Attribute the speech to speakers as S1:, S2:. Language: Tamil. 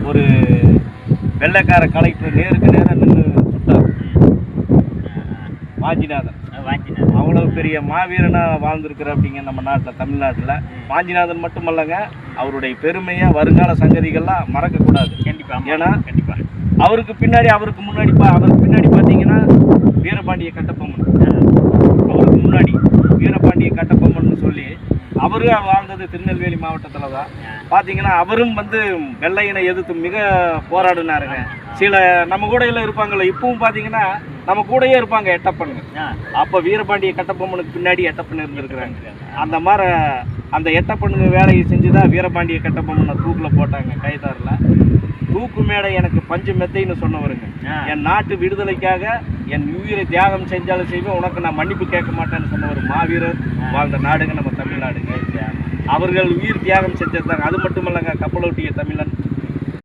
S1: ஒரு வெள்ளைக்கார கலெக்டர் நேருக்கு நேரம் நின்று சுட்டார். வாஞ்சிநாதன் அவ்வளவு பெரிய மாவீரனாக வாழ்ந்திருக்கிற அப்படிங்க நம்ம நாட்டில், தமிழ்நாட்டில். வாஞ்சிநாதன் மட்டுமல்லங்க, அவருடைய பெருமையை வருங்கால சங்கதிகள்லாம் மறக்கக்கூடாது. கண்டிப்பாக. ஏன்னா அவருக்கு முன்னாடி பார்த்தீங்கன்னா வீரபாண்டிய கட்டபொம்மன், அவருக்கு முன்னாடி வீரபாண்டிய கட்டபொம்மன் சொல்லி அவரு வாழ்ந்தது திருநெல்வேலி மாவட்டத்தில் தான். பார்த்தீங்கன்னா அவரும் வெள்ளையனை எதிர்த்து மிக போராடினாருங்க. சில நம்ம கூடையில் இருப்பாங்கல்ல, இப்பவும் பார்த்தீங்கன்னா நம்ம கூடயே இருப்பாங்க எட்டப்பனுங்க. அப்போ வீரபாண்டிய கட்டபொம்மனுக்கு பின்னாடி எட்டப்பன் இருந்திருக்கிறாங்க. அந்த மாதிரி அந்த எட்டப்பனுங்க வேலையை செஞ்சுதான் வீரபாண்டிய கட்டபொம்மனை தூக்கில் போட்டாங்க கைதாரில். தூக்கு மேடை எனக்கு பஞ்சு மெத்தைன்னு சொன்னவருங்க. என் நாட்டு விடுதலைக்காக என் உயிரை தியாகம் செஞ்சாலும் செய்வேன், உனக்கு நான் மன்னிப்பு கேட்க மாட்டேன்னு சொன்னவர் மாவீரர் வாழ்ந்த நாடுங்க நம்ம தமிழ்நாடுங்க. அவர்கள் உயிர் தியாகம் செஞ்சிருந்தாங்க. அது மட்டும் இல்லைங்க, கப்பலோட்டிய தமிழன்